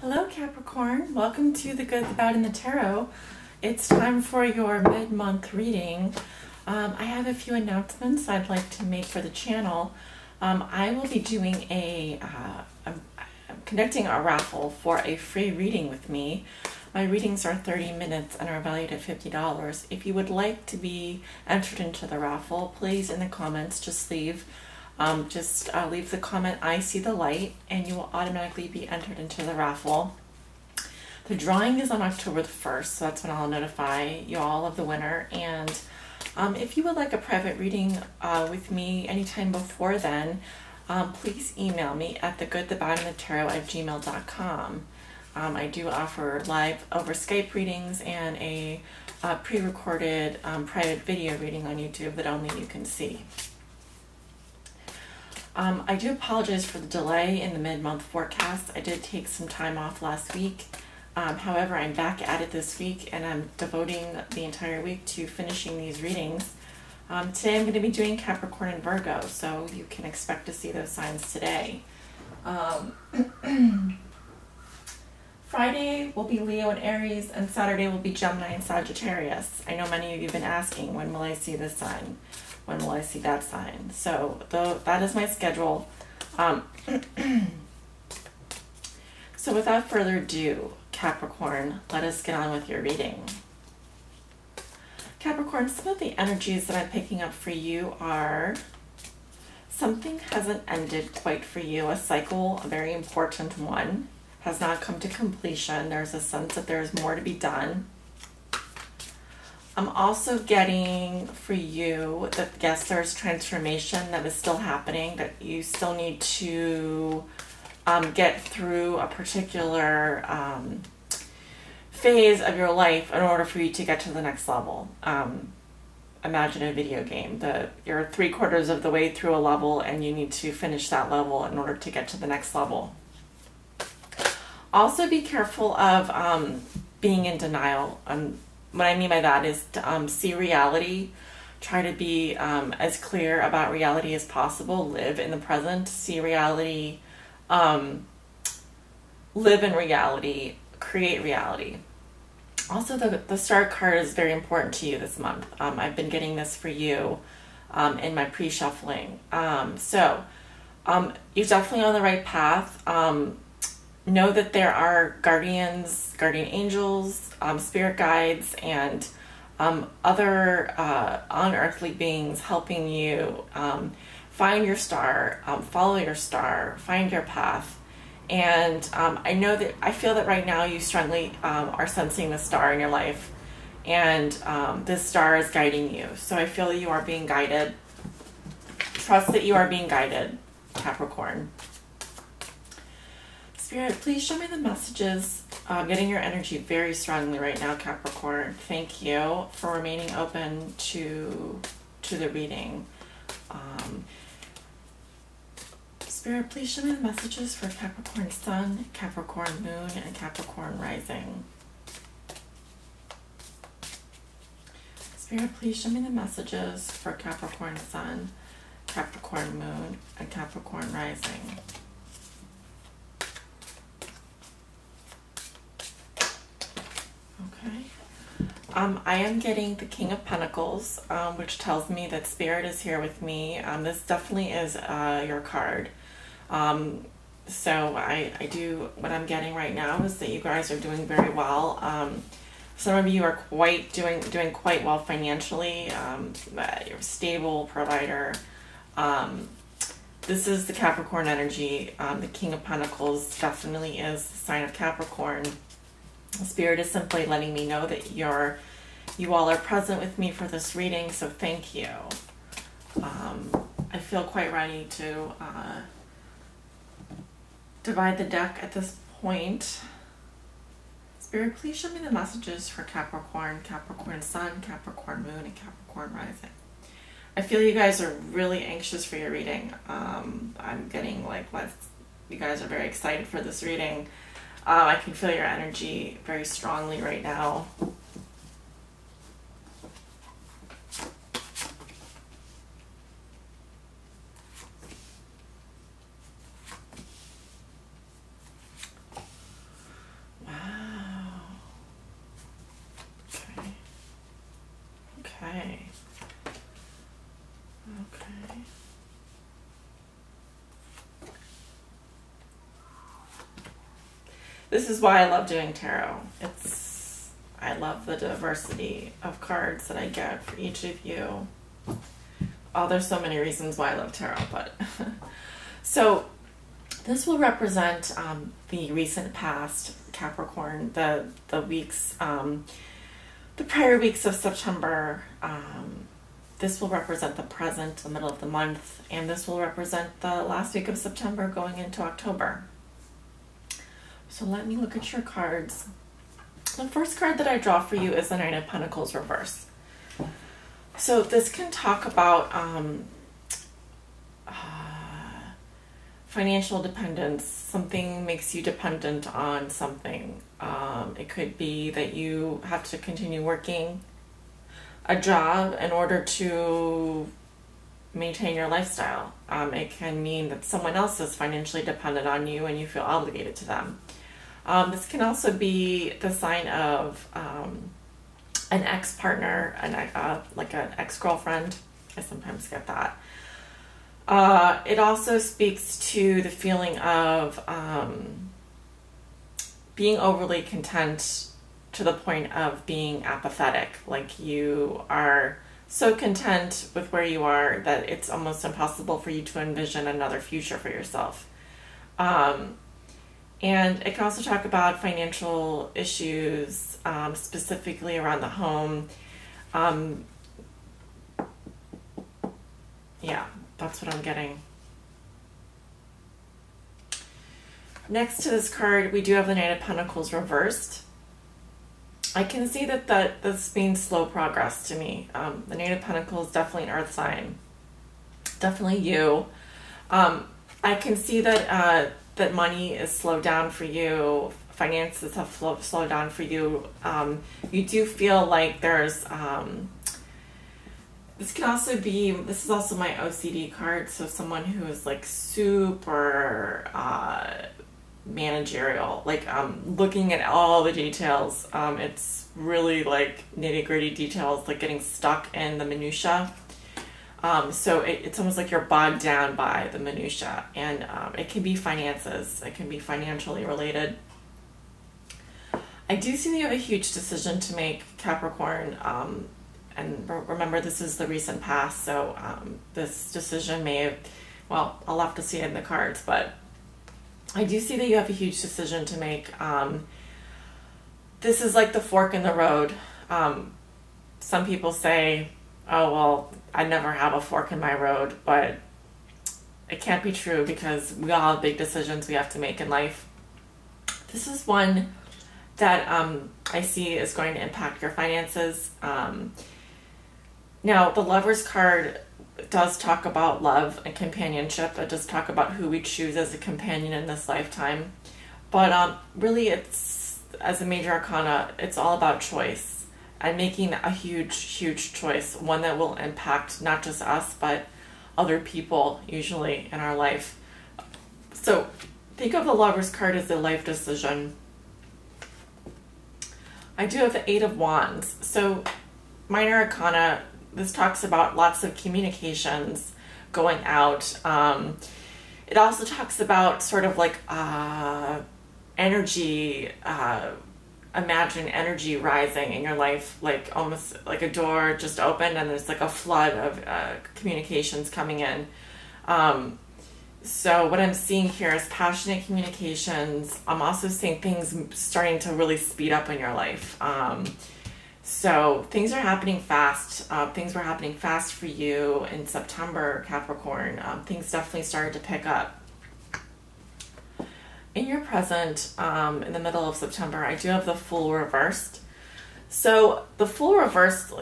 Hello Capricorn, welcome to the Good, the Bad, and the Tarot. It's time for your mid-month reading. I have a few announcements I'd like to make for the channel. I will be doing I'm conducting a raffle for a free reading with me. My readings are 30 minutes and are valued at $50. If you would like to be entered into the raffle, please in the comments just leave the comment, "I see the light," and you will automatically be entered into the raffle. The drawing is on October the 1st, so that's when I'll notify you all of the winner. And if you would like a private reading with me anytime before then, please email me at thegoodthebadandthetarot@gmail.com. I do offer live over Skype readings and a pre-recorded private video reading on YouTube that only you can see. I do apologize for the delay in the mid-month forecast. I did take some time off last week. However, I'm back at it this week and I'm devoting the entire week to finishing these readings. Today I'm going to be doing Capricorn and Virgo, so you can expect to see those signs today. Friday will be Leo and Aries, and Saturday will be Gemini and Sagittarius. I know many of you have been asking, when will I see this sign? When will I see that sign? So that is my schedule. So without further ado, Capricorn, let us get on with your reading. Capricorn, some of the energies that I'm picking up for you are something hasn't ended quite for you. A cycle, a very important one, has not come to completion. There's a sense that there's more to be done. I'm also getting for you that, yes, there's transformation that is still happening, that you still need to get through a particular phase of your life in order for you to get to the next level. Imagine a video game. You're 3/4 of the way through a level and you need to finish that level in order to get to the next level. Also be careful of being in denial. What I mean by that is to see reality, try to be as clear about reality as possible, live in the present, see reality, live in reality, create reality. Also, the Star card is very important to you this month. I've been getting this for you in my pre-shuffling. So you're definitely on the right path. Know that there are guardians, guardian angels, spirit guides, and other unearthly beings helping you find your star, follow your star, find your path. And I feel that right now you strongly are sensing the star in your life, and this star is guiding you. So I feel that you are being guided. Trust that you are being guided, Capricorn. Spirit, please show me the messages. I'm getting your energy very strongly right now, Capricorn. Thank you for remaining open to the reading. Spirit, please show me the messages for Capricorn Sun, Capricorn Moon, and Capricorn Rising. Spirit, please show me the messages for Capricorn Sun, Capricorn Moon, and Capricorn Rising. I am getting the King of Pentacles, which tells me that Spirit is here with me. This definitely is your card. So what I'm getting right now is that you guys are doing very well. Some of you are doing quite well financially. You're a stable provider. This is the Capricorn energy. The King of Pentacles definitely is the sign of Capricorn. Spirit is simply letting me know that you all are present with me for this reading, so thank you. I feel quite ready to divide the deck at this point. Spirit, please show me the messages for Capricorn, Capricorn Sun, Capricorn Moon, and Capricorn Rising. I feel you guys are really anxious for your reading. I'm getting you guys are very excited for this reading. I can feel your energy very strongly right now. Okay. Okay. This is why I love doing tarot. I love the diversity of cards that I get for each of you. Oh, there's so many reasons why I love tarot, but so this will represent the recent past, Capricorn, the weeks, the prior weeks of September. This will represent the present, the middle of the month, and this will represent the last week of September going into October. So let me look at your cards. The first card that I draw for you is the Knight of Pentacles reverse. So this can talk about financial dependence. Something makes you dependent on something. It could be that you have to continue working a job in order to maintain your lifestyle. It can mean that someone else is financially dependent on you and you feel obligated to them. This can also be the sign of an ex-partner, like an ex-girlfriend. I sometimes get that. It also speaks to the feeling of being overly content to the point of being apathetic. Like you are so content with where you are that it's almost impossible for you to envision another future for yourself. And it can also talk about financial issues, specifically around the home. Yeah, that's what I'm getting. Next to this card, we do have the Knight of Pentacles reversed. I can see that this means slow progress to me. The Knight of Pentacles is definitely an earth sign. Definitely you. I can see that that money is slowed down for you. Finances have slowed down for you. You do feel like there's, this is also my OCD card. So someone who is like super managerial, like looking at all the details. It's really like nitty-gritty details, like getting stuck in the minutia. So it's almost like you're bogged down by the minutia, and it can be finances. It can be financially related. I do see that you have a huge decision to make, Capricorn. And remember, this is the recent past, so this decision may have, well, I'll have to see it in the cards, but I do see that you have a huge decision to make. This is like the fork in the road. Some people say, oh, well, I never have a fork in my road, but it can't be true because we all have big decisions we have to make in life. This is one that I see is going to impact your finances. Now, the Lover's card does talk about love and companionship. It does talk about who we choose as a companion in this lifetime. But really, it's, as a major arcana, it's all about choice. And making a huge, huge choice, one that will impact not just us, but other people, usually, in our life. So think of the Lover's card as a life decision. I do have the Eight of Wands. So minor arcana, this talks about lots of communications going out. It also talks about sort of like energy, imagine energy rising in your life, like almost like a door just opened and there's like a flood of communications coming in. So what I'm seeing here is passionate communications. I'm also seeing things starting to really speed up in your life. So things are happening fast. Things were happening fast for you in September, Capricorn. Things definitely started to pick up. In your present, in the middle of September, I do have the Fool reversed. So the Fool reversed,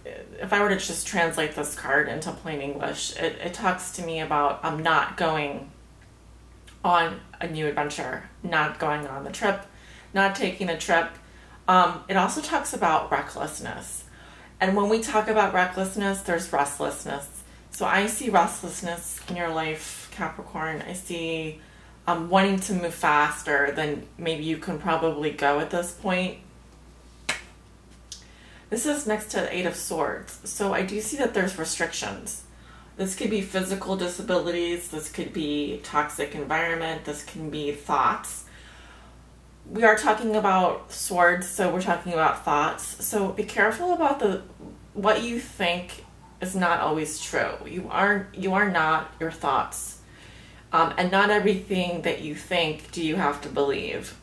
if I were to just translate this card into plain English, it talks to me about not going on a new adventure, not going on the trip, not taking a trip. It also talks about recklessness. And when we talk about recklessness, there's restlessness. So I see restlessness in your life, Capricorn. I see wanting to move faster than maybe you can probably go at this point. This is next to the Eight of Swords. So I do see that there's restrictions. This could be physical disabilities. This could be toxic environment. This can be thoughts. We are talking about swords, so we're talking about thoughts. So be careful about what you think is not always true. You are not your thoughts. And not everything that you think do you have to believe.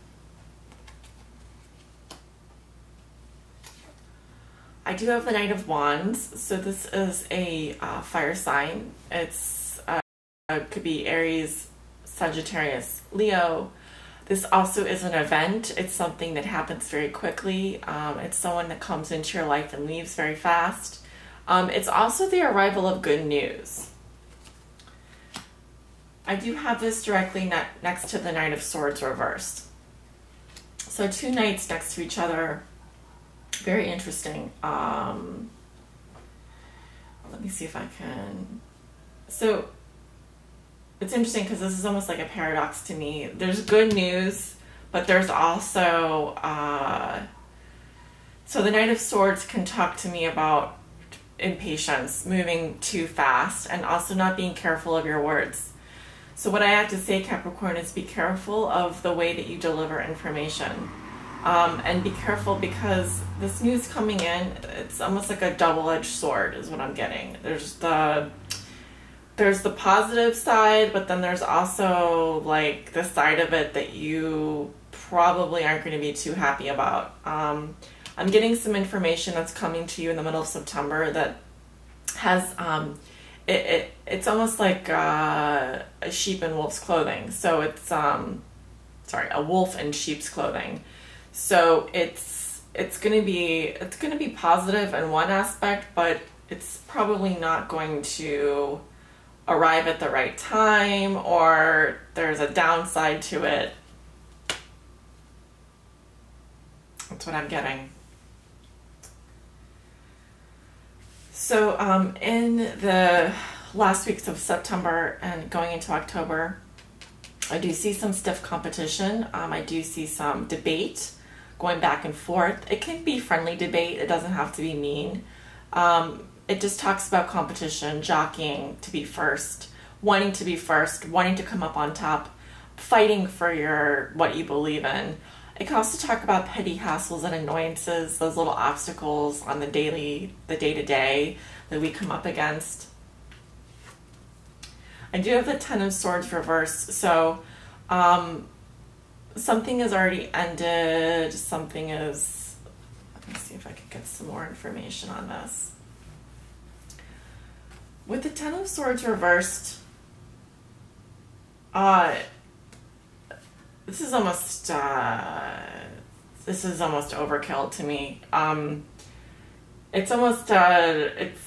I do have the Knight of Wands, so this is a fire sign. It's could be Aries, Sagittarius, Leo. This also is an event. It's something that happens very quickly. It's someone that comes into your life and leaves very fast. It's also the arrival of good news. I do have this directly next to the Knight of Swords reversed. So two knights next to each other. Very interesting. Let me see if I can. So it's interesting because this is almost like a paradox to me. There's good news, but there's also so the Knight of Swords can talk to me about impatience, moving too fast, and also not being careful of your words. So what I have to say, Capricorn, is be careful of the way that you deliver information. And be careful because this news coming in, it's almost like a double-edged sword is what I'm getting. There's the positive side, but then there's also like the side of it that you probably aren't going to be too happy about. I'm getting some information that's coming to you in the middle of September that has it's almost like a sheep in wolf's clothing. So it's a wolf in sheep's clothing. So it's gonna be positive in one aspect, but it's probably not going to arrive at the right time, or there's a downside to it. That's what I'm getting. So in the last weeks of September and going into October, I do see some stiff competition. I do see some debate going back and forth. It can be friendly debate. It doesn't have to be mean. It just talks about competition, jockeying to be first, wanting to be first, wanting to come up on top, fighting for what you believe in. It can also talk about petty hassles and annoyances, those little obstacles on the day-to-day that we come up against. I do have the Ten of Swords reversed, so something has already ended, something is, let me see if I can get some more information on this. With the Ten of Swords reversed, this is almost overkill to me. It's almost, it's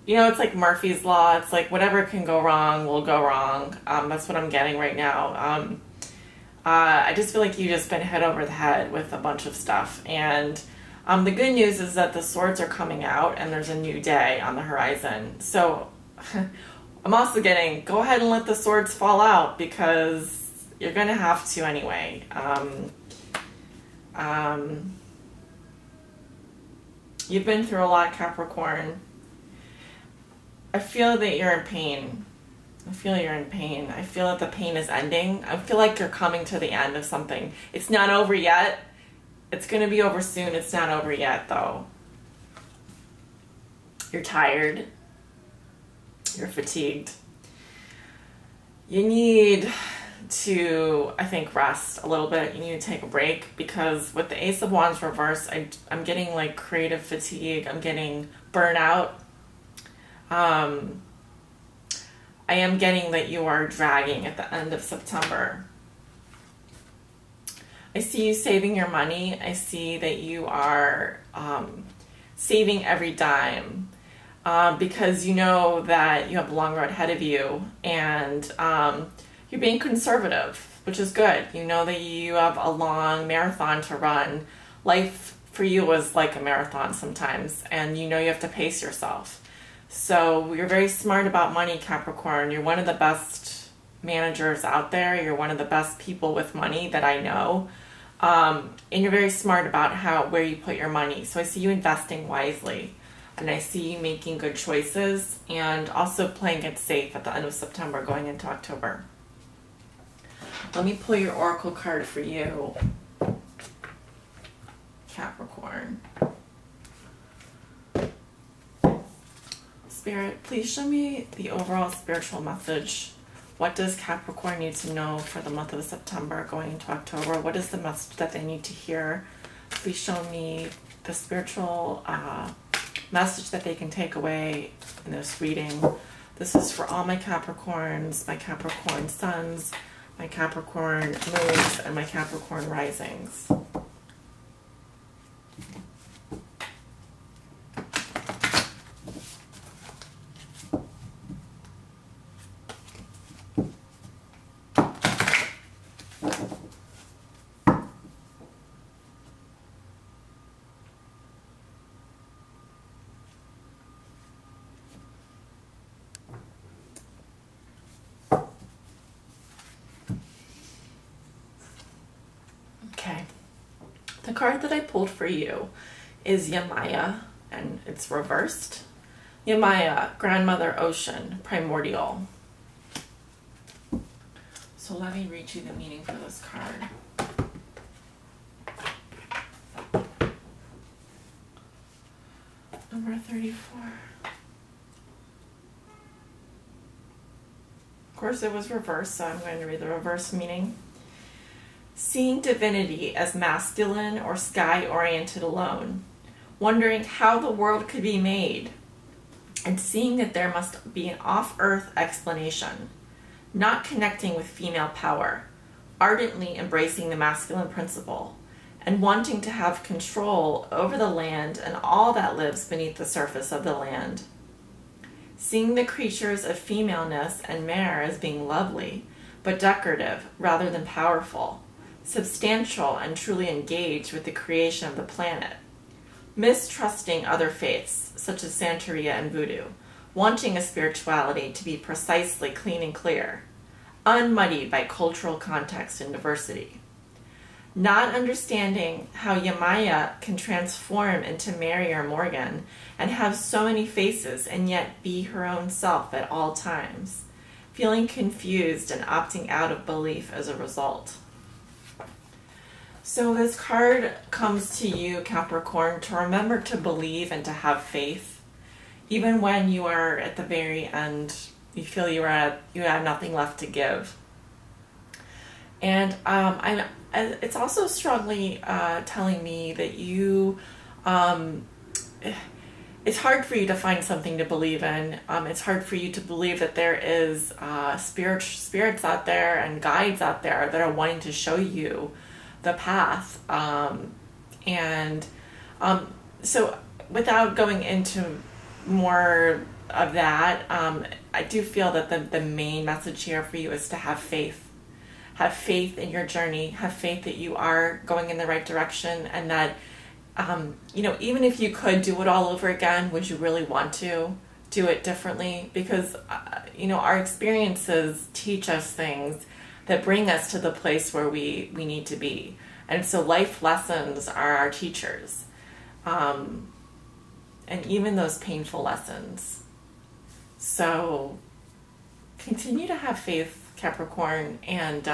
like Murphy's Law. It's like whatever can go wrong will go wrong. That's what I'm getting right now. I just feel like you've just been hit over the head with a bunch of stuff. And the good news is that the swords are coming out and there's a new day on the horizon. So I'm also getting, go ahead and let the swords fall out because you're going to have to anyway. You've been through a lot, Capricorn. I feel that you're in pain. I feel you're in pain. I feel that the pain is ending. I feel like you're coming to the end of something. It's not over yet. It's going to be over soon. It's not over yet, though. You're tired. You're fatigued. You need to, I think, rest a little bit. You need to take a break because with the Ace of Wands reverse, I'm getting like creative fatigue. I'm getting burnout. I am getting that you are dragging at the end of September. I see you saving your money. I see that you are saving every dime because you know that you have a long road ahead of you, and you're being conservative, which is good. You know that you have a long marathon to run. Life for you is like a marathon sometimes, and you know you have to pace yourself. So you're very smart about money, Capricorn. You're one of the best managers out there. You're one of the best people with money that I know. And you're very smart about where you put your money. So I see you investing wisely, and I see you making good choices, and also playing it safe at the end of September going into October. Let me pull your oracle card for you, Capricorn. Spirit, please show me the overall spiritual message. What does Capricorn need to know for the month of September going into October? What is the message that they need to hear? Please show me the spiritual message that they can take away in this reading. This is for all my Capricorns, my Capricorn suns, my Capricorn moons, and my Capricorn risings. Okay, the card that I pulled for you is Yamaya, and it's reversed. Yamaya, grandmother ocean, primordial. So let me read you the meaning for this card. Number 34. Of course it was reversed, so I'm going to read the reverse meaning. Seeing divinity as masculine or sky-oriented alone, wondering how the world could be made, and seeing that there must be an off-earth explanation, not connecting with female power, ardently embracing the masculine principle, and wanting to have control over the land and all that lives beneath the surface of the land. Seeing the creatures of femaleness and mare as being lovely, but decorative rather than powerful, substantial and truly engaged with the creation of the planet, mistrusting other faiths such as Santeria and Voodoo, wanting a spirituality to be precisely clean and clear, unmuddied by cultural context and diversity, not understanding how Yamaya can transform into Mary or Morgan and have so many faces and yet be her own self at all times, feeling confused and opting out of belief as a result. So this card comes to you, Capricorn, to remember to believe and to have faith, even when you are at the very end. You feel you have nothing left to give. And it's also strongly telling me that it's hard for you to find something to believe in. It's hard for you to believe that there is spirits out there and guides out there that are wanting to show you the path. So without going into more of that, I do feel that the main message here for you is to have faith. Have faith in your journey. Have faith that you are going in the right direction, and that, even if you could do it all over again, would you really want to do it differently? Because, our experiences teach us things that bring us to the place where we need to be. And so life lessons are our teachers. And even those painful lessons. So continue to have faith, Capricorn, and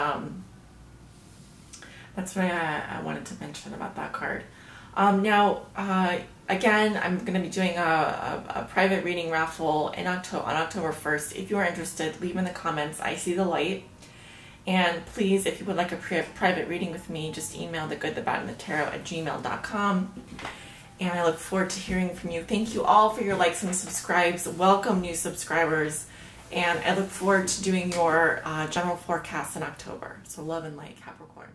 that's what I wanted to mention about that card. Now, again, I'm going to be doing a private reading raffle on October 1st. If you are interested, leave in the comments. I see the light. And please, if you would like a private reading with me, just email thegoodthebadandthetarot@gmail.com. And I look forward to hearing from you. Thank you all for your likes and subscribes. Welcome new subscribers. And I look forward to doing your general forecast in October. So love and light, Capricorn.